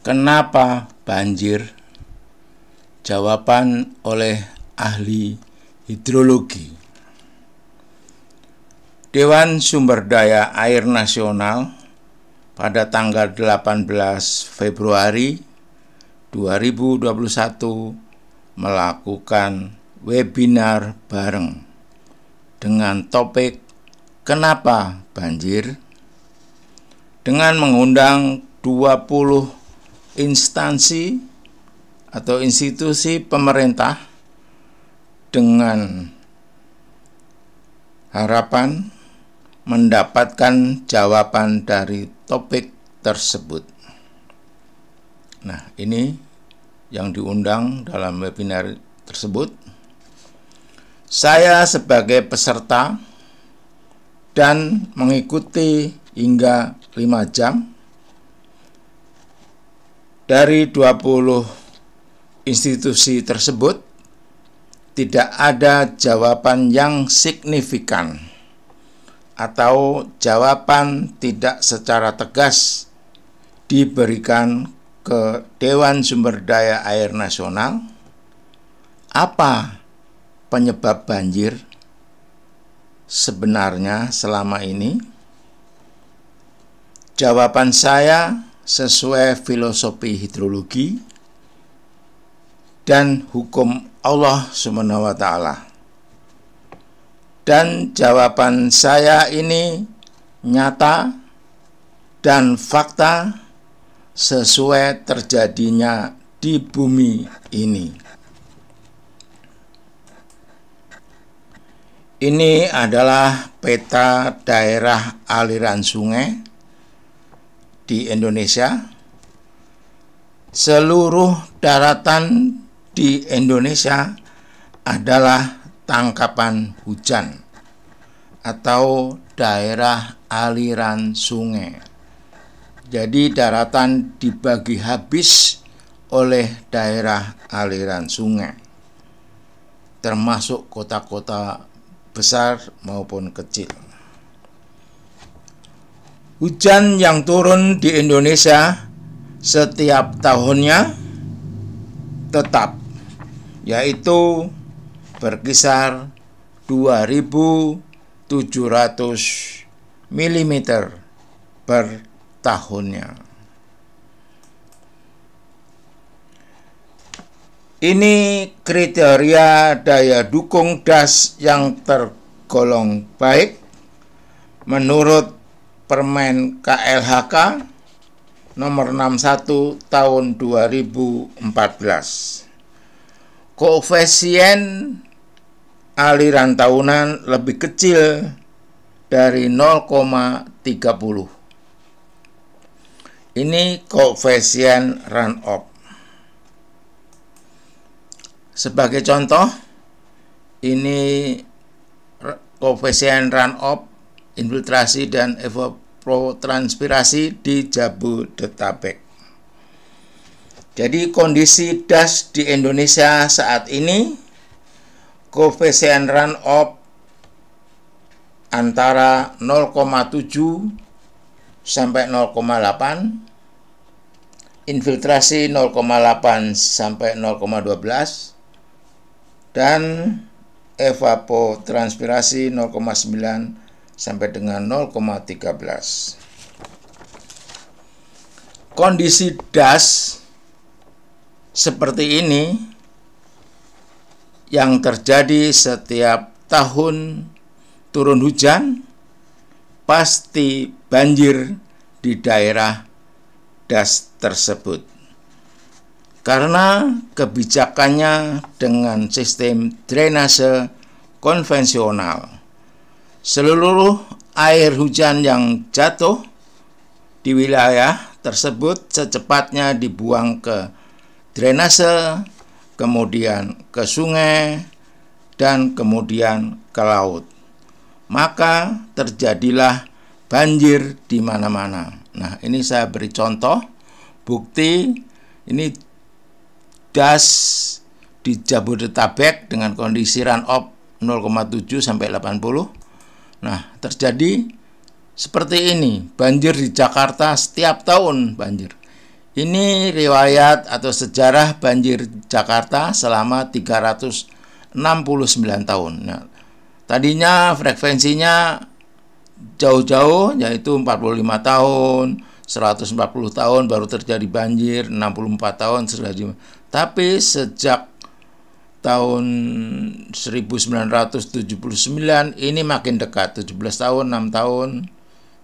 Kenapa banjir? Jawaban oleh ahli hidrologi. Dewan Sumber Daya Air Nasional pada tanggal 18 Februari 2021 melakukan webinar bareng dengan topik "Kenapa Banjir?" dengan mengundang 20 instansi atau institusi pemerintah dengan harapan mendapatkan jawaban dari topik tersebut. Nah, ini yang diundang dalam webinar tersebut. Saya sebagai peserta dan mengikuti hingga 5 jam. Dari 20 institusi tersebut, tidak ada jawaban yang signifikan atau jawaban tidak secara tegas diberikan ke Dewan Sumber Daya Air Nasional. Apa penyebab banjir sebenarnya selama ini? Jawaban saya sesuai filosofi hidrologi dan hukum Allah SWT. Dan jawaban saya ini nyata dan fakta sesuai terjadinya di bumi ini. Ini adalah peta daerah aliran sungai di Indonesia. Seluruh daratan di Indonesia adalah tangkapan hujan atau daerah aliran sungai. Jadi daratan dibagi habis oleh daerah aliran sungai, termasuk kota-kota besar maupun kecil. Hujan yang turun di Indonesia setiap tahunnya tetap, yaitu berkisar 2.700 mm per tahunnya. Ini kriteria daya dukung das yang tergolong baik menurut Permen KLHK nomor 61 tahun 2014. Koefisien aliran tahunan lebih kecil dari 0,30. Ini koefisien runoff. Sebagai contoh, ini koefisien runoff, infiltrasi dan evapotranspirasi di Jabodetabek. Jadi kondisi das di Indonesia saat ini, koefisien runoff antara 0,7 sampai 0,8, infiltrasi 0,8 sampai 0,12, dan evapotranspirasi 0,9 sampai dengan 0,13. Kondisi das seperti ini yang terjadi setiap tahun turun hujan, pasti banjir di daerah das tersebut. Karena kebijakannya dengan sistem drainase konvensional, seluruh air hujan yang jatuh di wilayah tersebut secepatnya dibuang ke drainase, kemudian ke sungai, dan kemudian ke laut. Maka terjadilah banjir di mana-mana. Nah, ini saya beri contoh, bukti ini das di Jabodetabek dengan kondisi runoff 0,7 sampai 80. Nah, terjadi seperti ini, banjir di Jakarta setiap tahun banjir. Ini riwayat atau sejarah banjir Jakarta selama 369 tahun. Nah, tadinya frekuensinya jauh-jauh, yaitu 45 tahun, 140 tahun baru terjadi banjir, 64 tahun terjadi. Tapi sejak tahun 1979 ini makin dekat, 17 tahun, 6 tahun.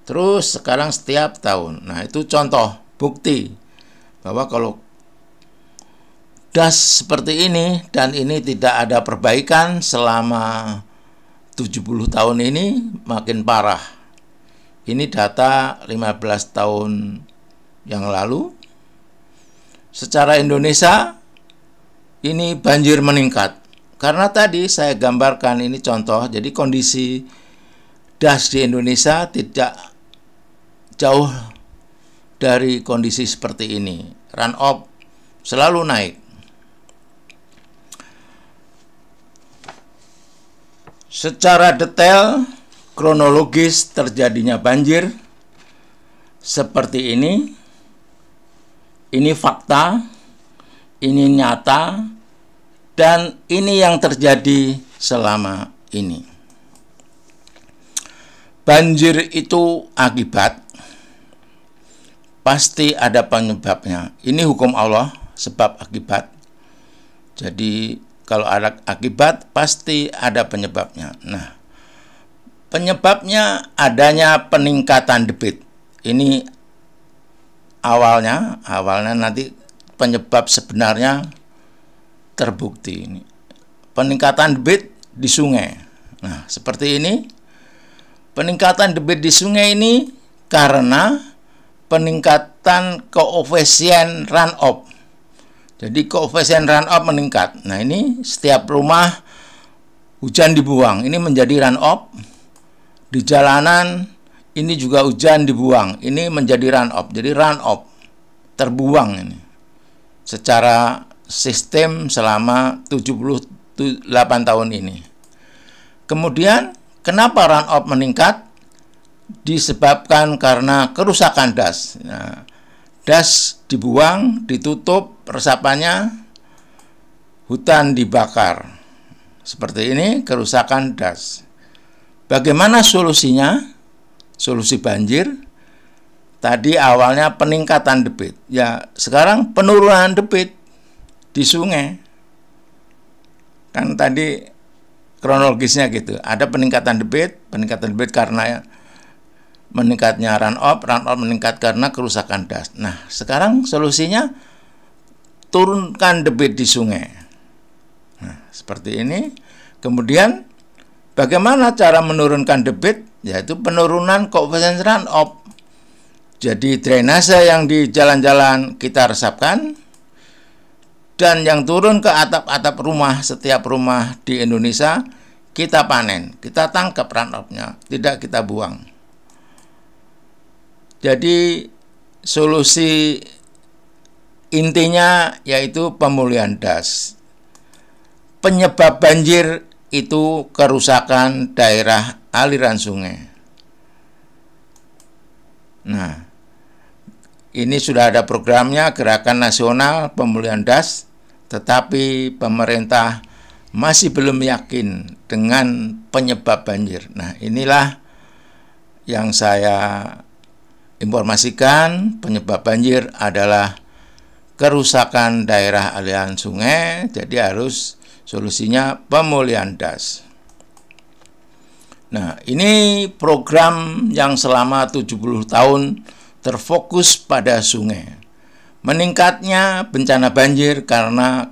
Terus sekarang setiap tahun. Nah, itu contoh bukti bahwa kalau das seperti ini dan ini tidak ada perbaikan selama 70 tahun ini, makin parah. Ini data 15 tahun yang lalu. Secara Indonesia ini banjir meningkat. Karena tadi saya gambarkan ini contoh, jadi kondisi das di Indonesia tidak jauh dari kondisi seperti ini. Runoff selalu naik. Secara detail, kronologis terjadinya banjir seperti ini. Ini fakta, ini nyata, dan ini yang terjadi selama ini. Banjir itu akibat, pasti ada penyebabnya. Ini hukum Allah, sebab akibat. Jadi kalau ada akibat, pasti ada penyebabnya. Nah, penyebabnya adanya peningkatan debit. Ini awalnya nanti penyebab sebenarnya terbukti. Ini peningkatan debit di sungai. Nah, seperti ini. Peningkatan debit di sungai ini karena peningkatan koefisien runoff. Jadi koefisien runoff meningkat. Nah, ini setiap rumah hujan dibuang, ini menjadi runoff. Di jalanan ini juga hujan dibuang, ini menjadi runoff. Jadi runoff terbuang ini secara sistem selama 78 tahun ini. Kemudian kenapa runoff meningkat? Disebabkan karena kerusakan das. Nah, das dibuang, ditutup resapannya, hutan dibakar. Seperti ini kerusakan das. Bagaimana solusinya? Solusi banjir tadi awalnya peningkatan debit. Ya, sekarang penurunan debit di sungai. Kan tadi kronologisnya gitu. Ada peningkatan debit karena meningkatnya runoff meningkat karena kerusakan das. Nah, sekarang solusinya turunkan debit di sungai. Nah, seperti ini. Kemudian bagaimana cara menurunkan debit? Yaitu penurunan koefisien runoff. Jadi drainase yang di jalan-jalan kita resapkan, dan yang turun ke atap-atap rumah, setiap rumah di Indonesia kita panen, kita tangkap runoff-nya, tidak kita buang. Jadi solusi intinya yaitu pemulihan das. Penyebab banjir itu kerusakan daerah aliran sungai. Nah, ini sudah ada programnya, Gerakan Nasional Pemulihan Das, tetapi pemerintah masih belum yakin dengan penyebab banjir. Nah, inilah yang saya informasikan. Penyebab banjir adalah kerusakan daerah aliran sungai, jadi harus solusinya pemulihan das. Nah, ini program yang selama 70 tahun terfokus pada sungai. Meningkatnya bencana banjir karena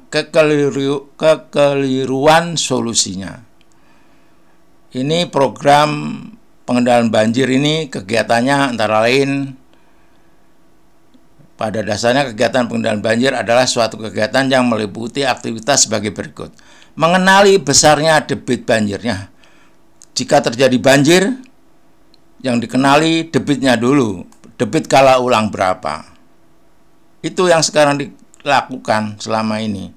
kekeliruan solusinya. Ini program pengendalian banjir ini kegiatannya antara lain, pada dasarnya kegiatan pengendalian banjir adalah suatu kegiatan yang meliputi aktivitas sebagai berikut. Mengenali besarnya debit banjirnya. Jika terjadi banjir, yang dikenali debitnya dulu. Debit kala ulang berapa. Itu yang sekarang dilakukan selama ini.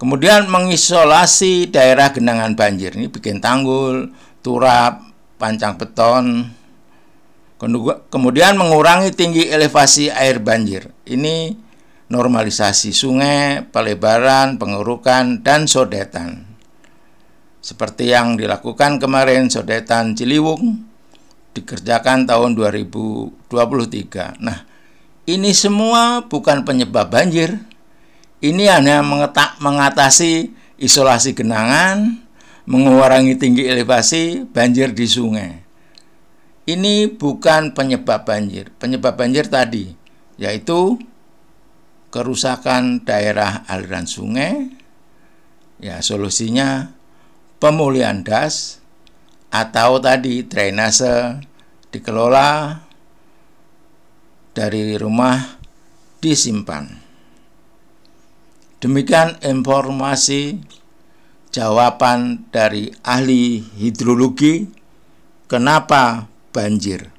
Kemudian mengisolasi daerah genangan banjir. Ini bikin tanggul, turap, pancang beton. Kemudian mengurangi tinggi elevasi air banjir. Ini normalisasi sungai, pelebaran, pengurukan, dan sodetan. Seperti yang dilakukan kemarin sodetan Ciliwung, dikerjakan tahun 2023. Nah, ini semua bukan penyebab banjir. Ini hanya mengatasi isolasi genangan, mengurangi tinggi elevasi banjir di sungai. Ini bukan penyebab banjir. Penyebab banjir tadi, yaitu kerusakan daerah aliran sungai. Ya, solusinya pemulihan das atau tadi drainase dikelola dari rumah disimpan. Demikian informasi jawaban dari ahli hidrologi kenapa banjir.